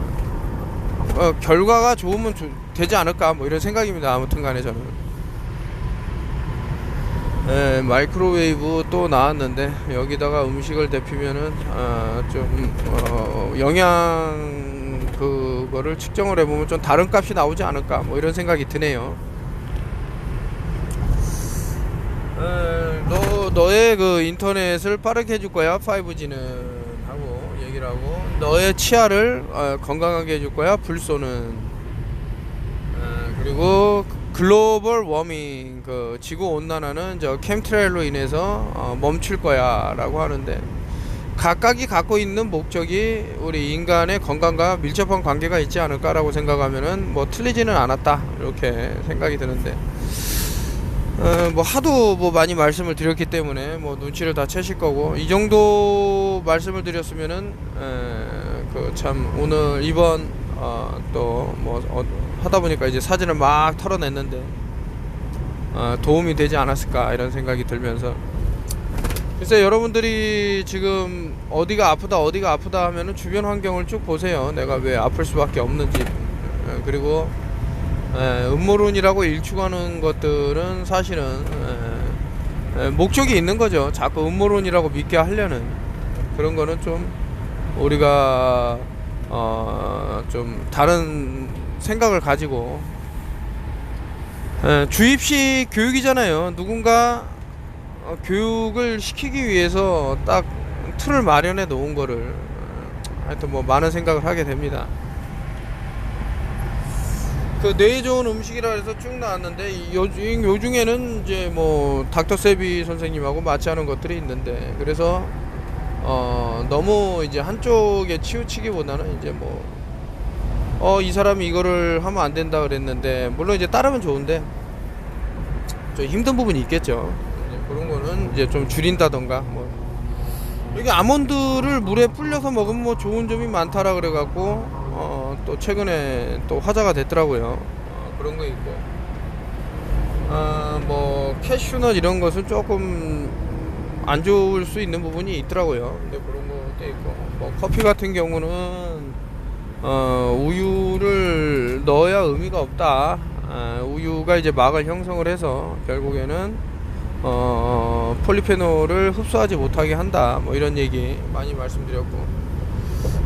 결과가 좋으면 되지 않을까 뭐 이런 생각입니다. 아무튼 간에 저는 마이크로웨이브 또 나왔는데, 여기다가 음식을 데피면은 좀 영양 그거를 측정을 해보면 좀 다른 값이 나오지 않을까 뭐 이런 생각이 드네요. 너의 그 인터넷을 빠르게 해줄 거야 5G는 하고 얘기를 하고, 너의 치아를 건강하게 해줄 거야 불소는. 그리고 글로벌 워밍, 그 지구 온난화는 저 캠트레일로 인해서 멈출 거야 라고 하는데, 각각이 갖고 있는 목적이 우리 인간의 건강과 밀접한 관계가 있지 않을까라고 생각하면은 뭐 틀리지는 않았다 이렇게 생각이 드는데, 뭐 하도 뭐 많이 말씀을 드렸기 때문에 뭐 눈치를 다 채실 거고, 이 정도 말씀을 드렸으면은 그 참 오늘 이번 또 뭐 하다 보니까 이제 사진을 막 털어냈는데 도움이 되지 않았을까 이런 생각이 들면서, 글쎄 여러분들이 지금 어디가 아프다 하면은 주변 환경을 쭉 보세요. 내가 왜 아플 수밖에 없는지. 그리고 음모론이라고 일축하는 것들은 사실은 목적이 있는 거죠. 자꾸 음모론이라고 믿게 하려는 그런 거는 좀 우리가 좀 다른 생각을 가지고, 주입식 교육이잖아요. 누군가 교육을 시키기 위해서 딱 틀을 마련해 놓은 거를 하여튼 뭐 많은 생각을 하게 됩니다. 그 뇌에 좋은 음식이라 해서 쭉 나왔는데, 요중에는 이제 뭐 닥터 세비 선생님하고 마취하는 것들이 있는데, 그래서 너무 이제 한쪽에 치우치기보다는 이제 뭐 이 사람이 이거를 하면 안 된다 그랬는데, 물론 이제 따르면 좋은데 좀 힘든 부분이 있겠죠. 그런 거는 이제 좀 줄인다던가, 뭐 여기 아몬드를 물에 불려서 먹으면 뭐 좋은 점이 많다라 그래갖고 또 최근에 또 화제가 됐더라고요. 그런 거 있고, 뭐 캐슈넛 이런 것은 조금 안 좋을 수 있는 부분이 있더라고요. 근데 그런 것도 있고, 뭐 커피 같은 경우는 우유를 넣어야 의미가 없다. 우유가 이제 막을 형성을 해서 결국에는 폴리페놀을 흡수하지 못하게 한다 뭐 이런 얘기 많이 말씀드렸고,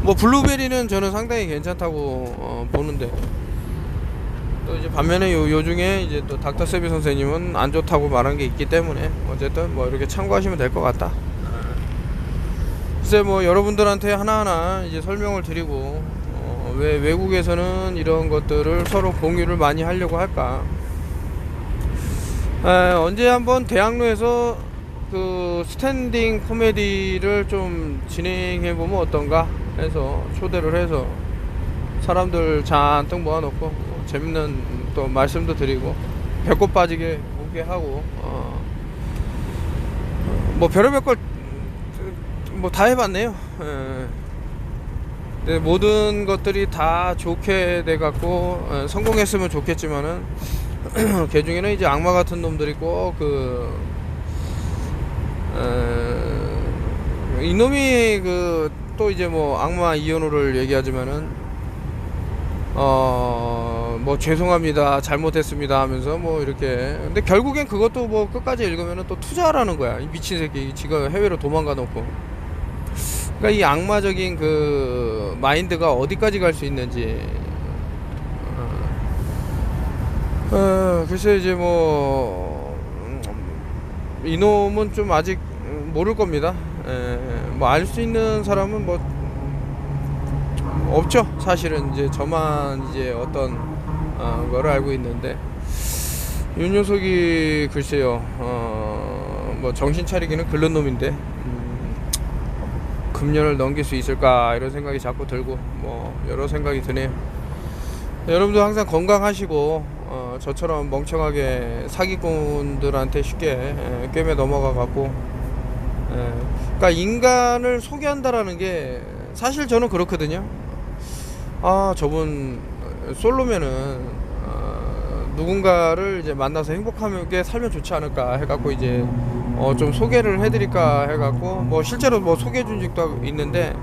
뭐 블루베리는 저는 상당히 괜찮다고 보는데, 또 이제 반면에 요 중에 이제 또 닥터세비 선생님은 안 좋다고 말한 게 있기 때문에 어쨌든 뭐 이렇게 참고하시면 될 것 같다. 글쎄 뭐 여러분들한테 하나하나 이제 설명을 드리고, 왜 외국에서는 이런 것들을 서로 공유를 많이 하려고 할까. 언제 한번 대학로에서 그 스탠딩 코미디를 좀 진행해 보면 어떤가 해서 초대를 해서 사람들 잔뜩 모아놓고 재밌는 또 말씀도 드리고 배꼽 빠지게 웃게 하고, 뭐 별의별 걸 뭐 다 해봤네요. 네, 모든 것들이 다 좋게 돼 갖고 성공했으면 좋겠지만은 그 중에는 이제 악마 같은 놈들이 꼭 이놈이 또 이제 뭐 악마 이현우를 얘기하지만은 뭐 죄송합니다, 잘못했습니다 하면서 뭐 이렇게. 근데 결국엔 그것도 뭐 끝까지 읽으면은 또 투자라는 거야. 이 미친 새끼 지가 해외로 도망가 놓고. 그러니까 이 악마적인 그 마인드가 어디까지 갈 수 있는지. 글쎄 이제 뭐 이놈은 좀 아직 모를 겁니다. 뭐 알 수 있는 사람은 뭐 없죠. 사실은 이제 저만 이제 어떤 거를 알고 있는데, 윤 녀석이 글쎄요, 뭐 정신 차리기는 글른 놈인데 금년을 넘길 수 있을까 이런 생각이 자꾸 들고 뭐 여러 생각이 드네요. 여러분도 항상 건강하시고, 저처럼 멍청하게 사기꾼들한테 쉽게 꿰매 넘어가 갖고, 그러니까 인간을 소개한다라는 게 사실 저는 그렇거든요. 저분 솔로면은 누군가를 이제 만나서 행복하게 살면 좋지 않을까 해갖고 이제 좀 소개를 해드릴까 해갖고 뭐 실제로 뭐 소개해준 적도 있는데,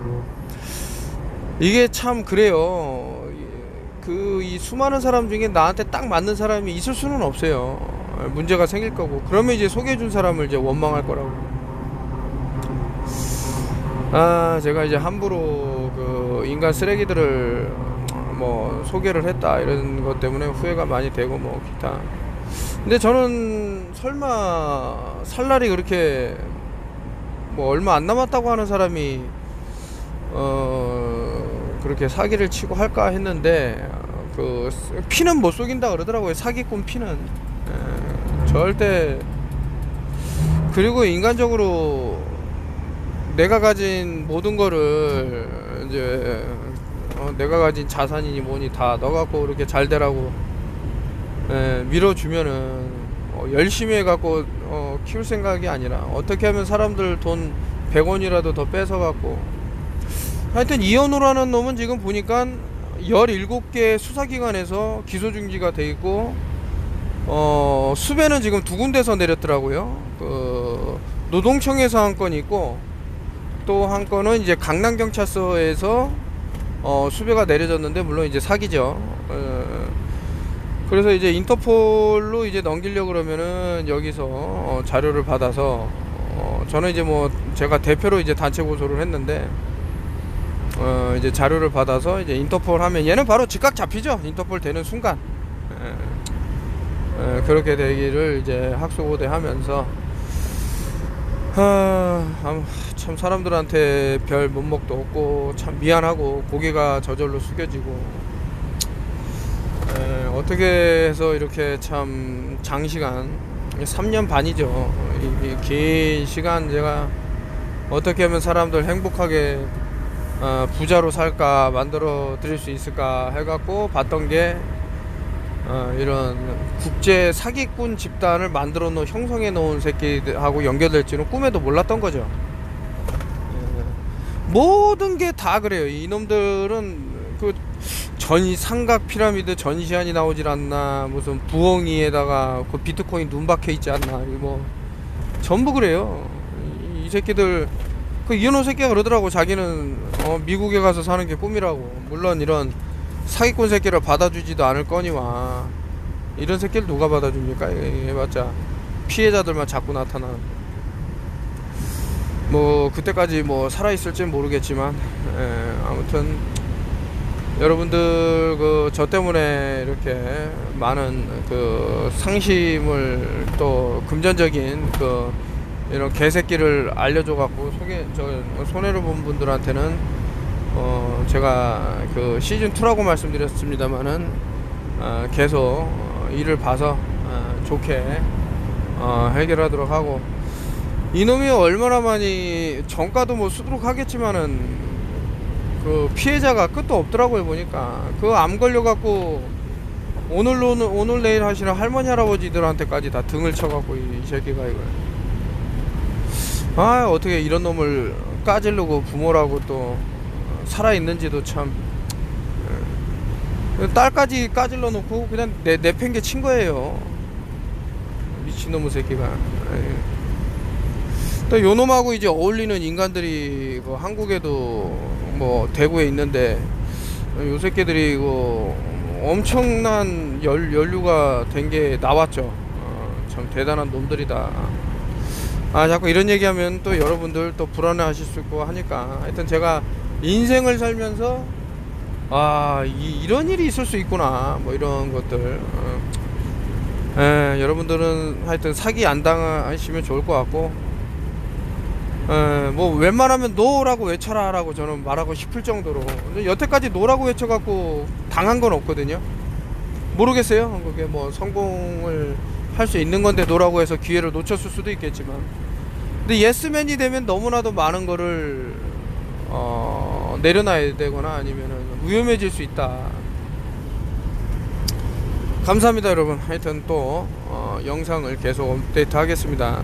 이게 참 그래요. 이 수많은 사람 중에 나한테 딱 맞는 사람이 있을 수는 없어요. 문제가 생길 거고, 그러면 이제 소개해준 사람을 이제 원망할 거라고. 제가 이제 함부로 그 인간 쓰레기들을 뭐 소개를 했다 이런 것 때문에 후회가 많이 되고 뭐 기타. 근데 저는 설마 살 날이 그렇게 뭐 얼마 안 남았다고 하는 사람이 그렇게 사기를 치고 할까 했는데, 그 피는 못 속인다 그러더라고요. 사기꾼 피는 절대. 그리고 인간적으로 내가 가진 모든 거를 이제 내가 가진 자산이니 뭐니 다 넣어갖고 이렇게 잘 되라고 밀어주면은 열심히 해갖고 키울 생각이 아니라 어떻게 하면 사람들 돈 100원이라도 더 뺏어갖고. 하여튼 이현우라는 놈은 지금 보니까 17개 수사기관에서 기소중지가 돼 있고, 수배는 지금 2군데서 내렸더라고요. 노동청에서 한 건 있고, 또 한 건은 이제 강남경찰서에서 수배가 내려졌는데, 물론 이제 사기죠. 그래서 이제 인터폴로 이제 넘기려고 그러면은 여기서 자료를 받아서, 저는 이제 뭐 제가 대표로 이제 단체 고소를 했는데, 이제 자료를 받아서 이제 인터폴 하면 얘는 바로 즉각 잡히죠. 인터폴 되는 순간. 그렇게 되기를 이제 학수고대 하면서, 참 사람들한테 별 면목도 없고 참 미안하고 고개가 저절로 숙여지고, 어떻게 해서 이렇게 참 장시간 3년 반이죠. 이 긴 시간 제가 어떻게 하면 사람들 행복하게 부자로 살까 만들어 드릴 수 있을까 해갖고 봤던 게, 이런 국제 사기꾼 집단을 만들어 놓은 형성해 놓은 새끼들하고 연결될지는 꿈에도 몰랐던 거죠. 모든 게 다 그래요. 이놈들은 그 삼각 피라미드 전시안이 나오질 않나, 무슨 부엉이에다가 그 비트코인 눈 박혀 있지 않나, 뭐 전부 그래요. 이 새끼들, 그 이현호 새끼가 그러더라고. 자기는 미국에 가서 사는 게 꿈이라고. 물론 이런 사기꾼 새끼를 받아주지도 않을 거니와, 이런 새끼를 누가 받아줍니까? 해봤자 피해자들만 자꾸 나타나는. 뭐 그때까지 뭐 살아 있을지는 모르겠지만, 아무튼 여러분들 그 저 때문에 이렇게 많은 그 상심을 또 금전적인 그 이런 개새끼를 알려줘 갖고 손해를 본 분들한테는 제가 그 시즌 2라고 말씀드렸습니다만은 계속 일을 봐서 좋게 해결하도록 하고, 이놈이 얼마나 많이 정가도 뭐 수두룩하겠지만은 그 피해자가 끝도 없더라고요. 보니까 그 암 걸려갖고 오늘 내일 하시는 할머니 할아버지들한테까지 다 등을 쳐갖고 이 새끼가 이걸 어떻게 이런 놈을 까지르고 부모라고 또 살아있는지도 참. 딸까지 까질러 놓고 그냥 내팽개 친 거예요. 미친놈의 새끼가. 또 요놈하고 이제 어울리는 인간들이 뭐 한국에도 뭐 대구에 있는데, 요 새끼들이 이거 엄청난 연류가 된 게 나왔죠. 참 대단한 놈들이다. 자꾸 이런 얘기하면 또 여러분들 또 불안해 하실 수 있고 하니까, 하여튼 제가 인생을 살면서 이런 일이 있을 수 있구나, 뭐 이런 것들. 여러분들은 하여튼 사기 안 당하시면 좋을 것 같고, 뭐 웬만하면 노라고 외쳐라 라고 저는 말하고 싶을 정도로. 근데 여태까지 노라고 외쳐갖고 당한 건 없거든요. 모르겠어요. 그게 뭐 성공을 할 수 있는 건데 노라고 해서 기회를 놓쳤을 수도 있겠지만, 근데 예스맨이 되면 너무나도 많은 거를 내려놔야 되거나 아니면은 위험해질 수 있다. 감사합니다 여러분. 하여튼 또 영상을 계속 업데이트 하겠습니다.